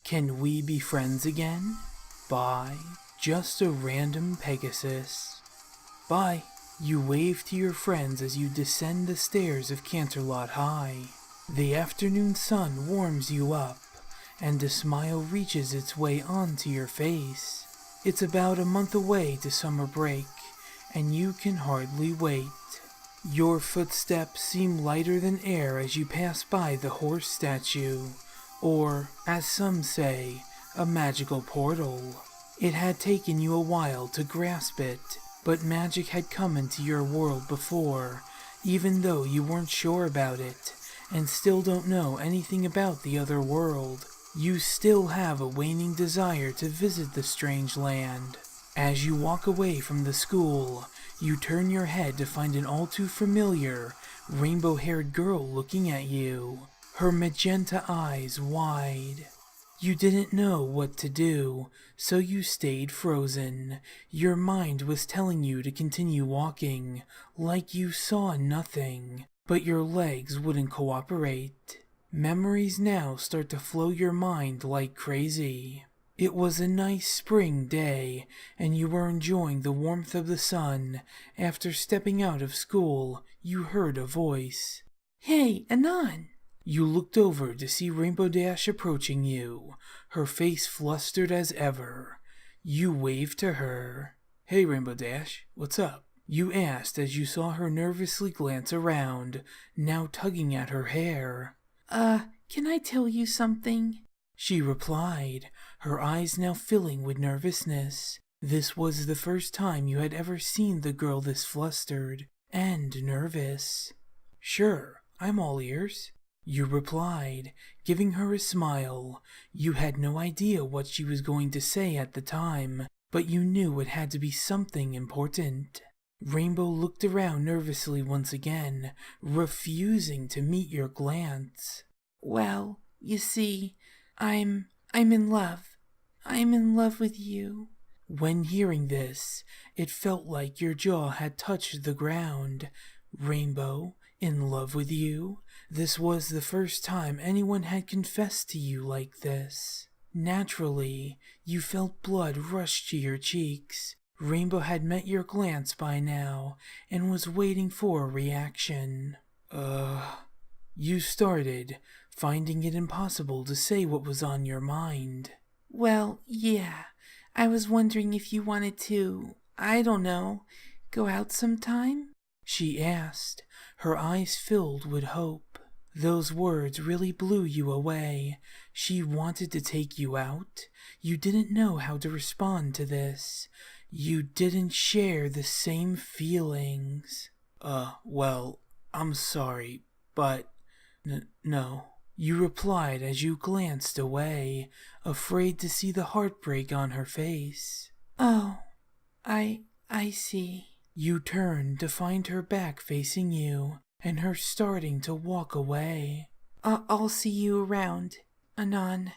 Can We Be Friends Again? By Just a Random Pegasus. Bye. You wave to your friends as you descend the stairs of Canterlot High. The afternoon sun warms you up, and a smile reaches its way onto your face. It's about a month away to summer break, and you can hardly wait. Your footsteps seem lighter than air as you pass by the horse statue, or, as some say, a magical portal. It had taken you a while to grasp it, but magic had come into your world before, even though you weren't sure about it, and still don't know anything about the other world. You still have a waning desire to visit the strange land. As you walk away from the school, you turn your head to find an all too familiar, rainbow-haired girl looking at you, her magenta eyes wide. You didn't know what to do, so you stayed frozen. Your mind was telling you to continue walking, like you saw nothing, but your legs wouldn't cooperate. Memories now start to flow your mind like crazy. It was a nice spring day, and you were enjoying the warmth of the sun. After stepping out of school, you heard a voice. "Hey, Anon!" You looked over to see Rainbow Dash approaching you, her face flustered as ever. You waved to her. "Hey, Rainbow Dash, what's up?" you asked as you saw her nervously glance around, now tugging at her hair. Can I tell you something?" she replied, her eyes now filling with nervousness. This was the first time you had ever seen the girl this flustered and nervous. "Sure, I'm all ears," you replied, giving her a smile. You had no idea what she was going to say at the time, but you knew it had to be something important. Rainbow looked around nervously once again, refusing to meet your glance. "Well, you see, I'm in love. I'm in love with you." When hearing this, it felt like your jaw had touched the ground. Rainbow, in love with you? This was the first time anyone had confessed to you like this. Naturally, you felt blood rush to your cheeks. Rainbow had met your glance by now, and was waiting for a reaction. You started, finding it impossible to say what was on your mind. "Well, yeah, I was wondering if you wanted to, I don't know, go out sometime?" she asked, her eyes filled with hope. Those words really blew you away. She wanted to take you out? You didn't know how to respond to this. You didn't share the same feelings. Well, I'm sorry, but no," you replied as you glanced away, afraid to see the heartbreak on her face. "Oh, I see." You turned to find her back facing you, and her starting to walk away. I'll see you around, Anon,"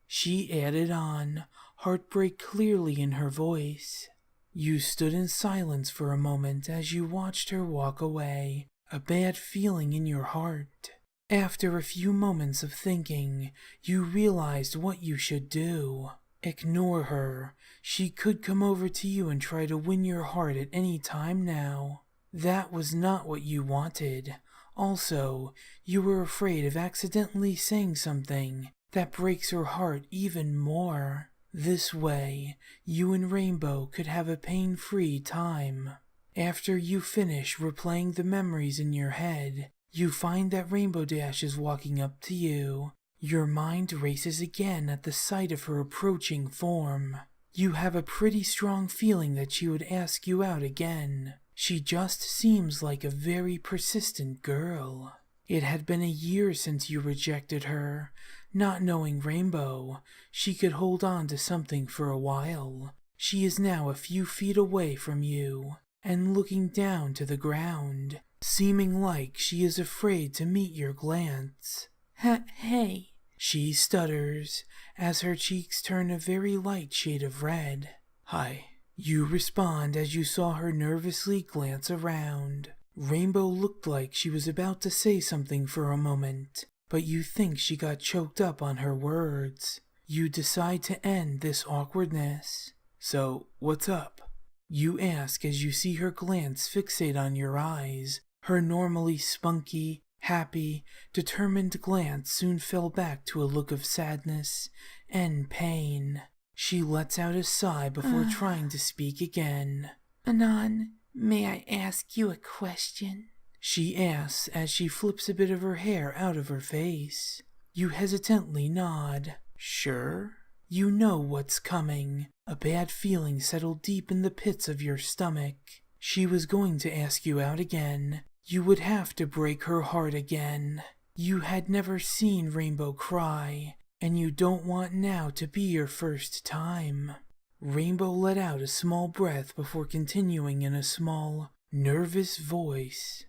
she added on, heartbreak clearly in her voice. You stood in silence for a moment as you watched her walk away, a bad feeling in your heart. After a few moments of thinking, you realized what you should do. Ignore her. She could come over to you and try to win your heart at any time now. That was not what you wanted. Also, you were afraid of accidentally saying something that breaks her heart even more. This way, you and Rainbow could have a pain-free time. After you finish replaying the memories in your head, you find that Rainbow Dash is walking up to you. Your mind races again at the sight of her approaching form. You have a pretty strong feeling that she would ask you out again. She just seems like a very persistent girl. It had been a year since you rejected her. Not knowing Rainbow, she could hold on to something for a while. She is now a few feet away from you, and looking down to the ground, seeming like she is afraid to meet your glance. Hey, she stutters, as her cheeks turn a very light shade of red. "Hi," you respond as you saw her nervously glance around. Rainbow looked like she was about to say something for a moment, but you think she got choked up on her words. You decide to end this awkwardness. So, what's up? You ask as you see her glance fixate on your eyes. Her normally spunky, happy, determined glance soon fell back to a look of sadness and pain. She lets out a sigh before trying to speak again. Anon, may I ask you a question? She asks as she flips a bit of her hair out of her face. You hesitantly nod. Sure? You know what's coming. A bad feeling settled deep in the pits of your stomach. She was going to ask you out again. You would have to break her heart again. You had never seen Rainbow cry, and you don't want now to be your first time. Rainbow let out a small breath before continuing in a small, nervous voice.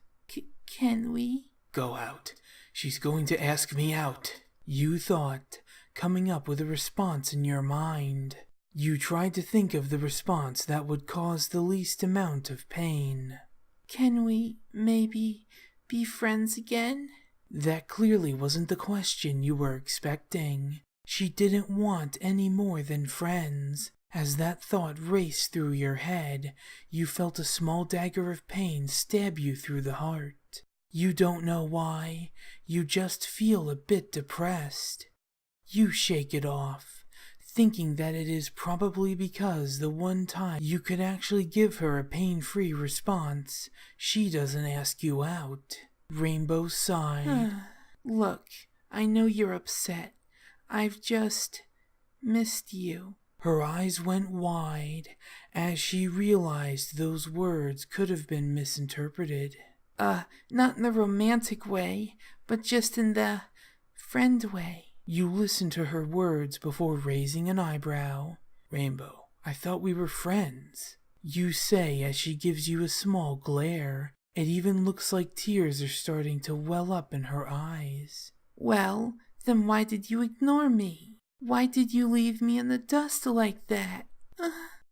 Can we? Go out. She's going to ask me out. You thought, coming up with a response in your mind. You tried to think of the response that would cause the least amount of pain. Can we, maybe, be friends again? That clearly wasn't the question you were expecting. She didn't want any more than friends. As that thought raced through your head, you felt a small dagger of pain stab you through the heart. You don't know why, you just feel a bit depressed. You shake it off, thinking that it is probably because the one time you could actually give her a pain-free response, she doesn't ask you out. Rainbow sighed. Look, I know you're upset. I've just missed you. Her eyes went wide as she realized those words could have been misinterpreted. Not in the romantic way, but just in the friend way. You listen to her words before raising an eyebrow. Rainbow, I thought we were friends. You say as she gives you a small glare. It even looks like tears are starting to well up in her eyes. Well, then why did you ignore me? Why did you leave me in the dust like that?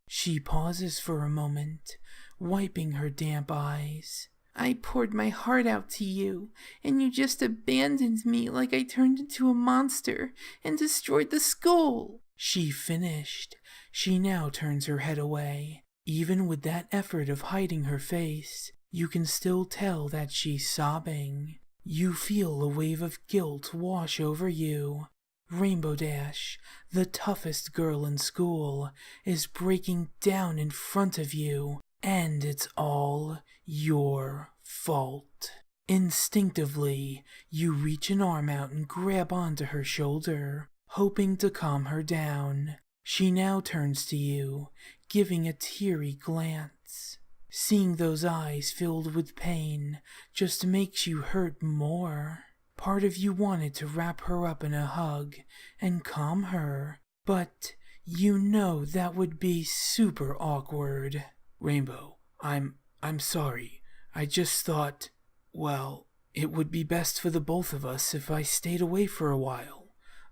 She pauses for a moment, wiping her damp eyes. I poured my heart out to you, and you just abandoned me like I turned into a monster and destroyed the school. She finished. She now turns her head away. Even with that effort of hiding her face, you can still tell that she's sobbing. You feel a wave of guilt wash over you. Rainbow Dash, the toughest girl in school, is breaking down in front of you, and it's all your fault. Instinctively, you reach an arm out and grab onto her shoulder, hoping to calm her down. She now turns to you, giving a teary glance. Seeing those eyes filled with pain just makes you hurt more. Part of you wanted to wrap her up in a hug and calm her, but you know that would be super awkward. Rainbow, I'm sorry. I just thought, well, it would be best for the both of us if I stayed away for a while.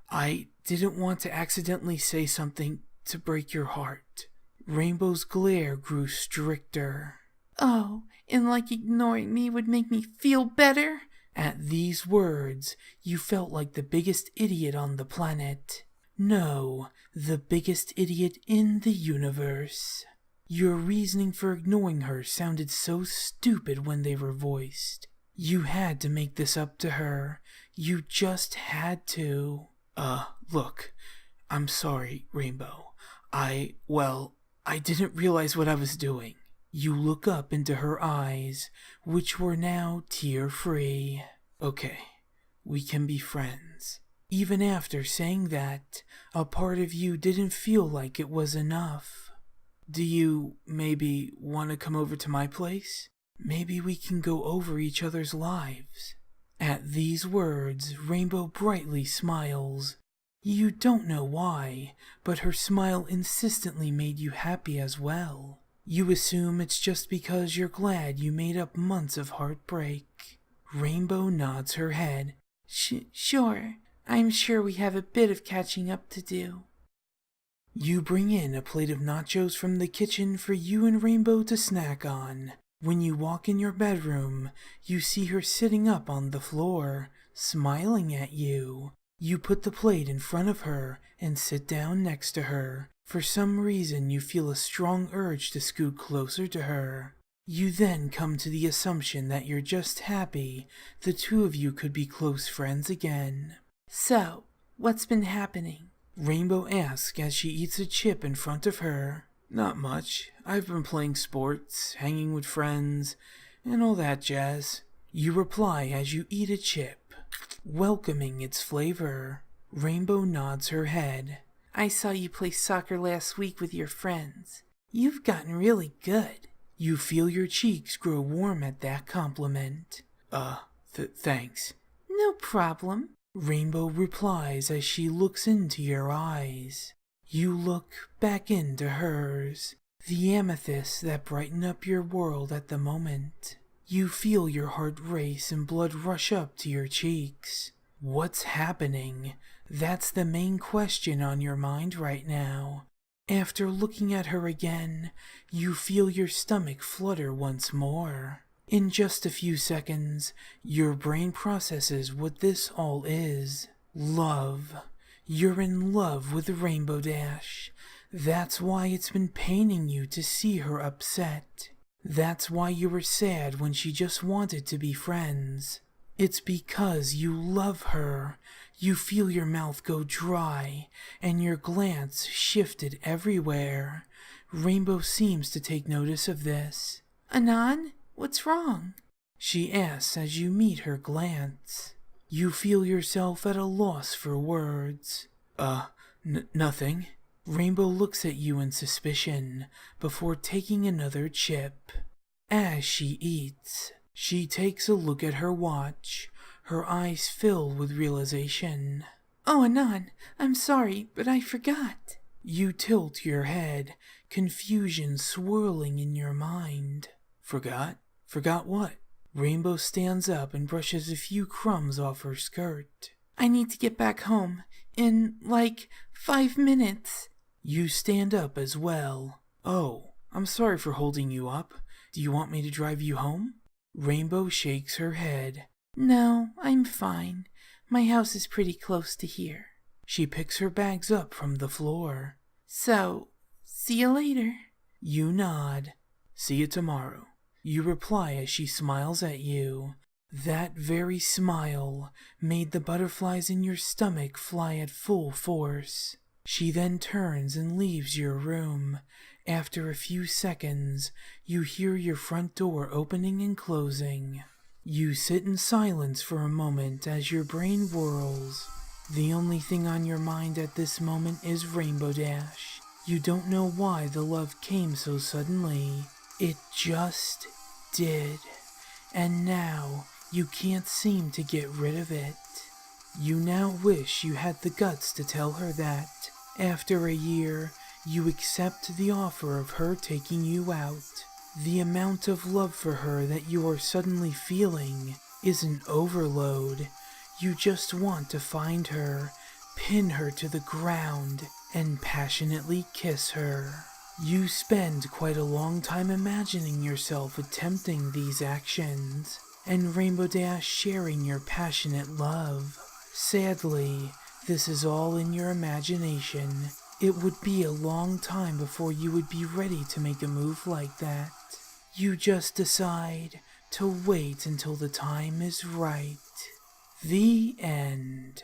I didn't want to accidentally say something to break your heart. Rainbow's glare grew stricter. Oh, and like ignoring me would make me feel better? At these words, you felt like the biggest idiot on the planet. No, the biggest idiot in the universe. Your reasoning for ignoring her sounded so stupid when they were voiced. You had to make this up to her. You just had to. Look, I'm sorry, Rainbow. I didn't realize what I was doing. You look up into her eyes, which were now tear-free. Okay, we can be friends. Even after saying that, a part of you didn't feel like it was enough. Do you maybe want to come over to my place? Maybe we can go over each other's lives. At these words, Rainbow brightly smiles. You don't know why, but her smile insistently made you happy as well. You assume it's just because you're glad you made up months of heartbreak. Rainbow nods her head. Sure. I'm sure we have a bit of catching up to do. You bring in a plate of nachos from the kitchen for you and Rainbow to snack on. When you walk in your bedroom, you see her sitting up on the floor, smiling at you. You put the plate in front of her and sit down next to her. For some reason, you feel a strong urge to scoot closer to her. You then come to the assumption that you're just happy the two of you could be close friends again. So, what's been happening? Rainbow asks as she eats a chip in front of her. Not much. I've been playing sports, hanging with friends, and all that jazz. You reply as you eat a chip, welcoming its flavor. Rainbow nods her head. I saw you play soccer last week with your friends. You've gotten really good. You feel your cheeks grow warm at that compliment. Thanks. No problem. Rainbow replies as she looks into your eyes. You look back into hers, the amethysts that brighten up your world at the moment. You feel your heart race and blood rush up to your cheeks. What's happening? That's the main question on your mind right now. After looking at her again, you feel your stomach flutter once more. In just a few seconds, your brain processes what this all is. Love. You're in love with Rainbow Dash. That's why it's been paining you to see her upset. That's why you were sad when she just wanted to be friends. It's because you love her. You feel your mouth go dry, and your glance shifted everywhere. Rainbow seems to take notice of this. Anan, what's wrong? She asks as you meet her glance. You feel yourself at a loss for words. Nothing. Rainbow looks at you in suspicion before taking another chip. As she eats, she takes a look at her watch, her eyes fill with realization. Oh, Anan, I'm sorry, but I forgot. You tilt your head, confusion swirling in your mind. Forgot? Forgot what? Rainbow stands up and brushes a few crumbs off her skirt. I need to get back home in, 5 minutes. You stand up as well. Oh, I'm sorry for holding you up. Do you want me to drive you home? Rainbow shakes her head. No, I'm fine. My house is pretty close to here. She picks her bags up from the floor. So, see you later. You nod. See you tomorrow. You reply as she smiles at you. That very smile made the butterflies in your stomach fly at full force. She then turns and leaves your room. After a few seconds, you hear your front door opening and closing. You sit in silence for a moment as your brain whirls. The only thing on your mind at this moment is Rainbow Dash. You don't know why the love came so suddenly. It just did. And now, you can't seem to get rid of it. You now wish you had the guts to tell her that, after a year, you accept the offer of her taking you out. The amount of love for her that you are suddenly feeling isn't overload. You just want to find her, pin her to the ground, and passionately kiss her. You spend quite a long time imagining yourself attempting these actions, and Rainbow Dash sharing your passionate love. Sadly, this is all in your imagination. It would be a long time before you would be ready to make a move like that. You just decide to wait until the time is right. The end.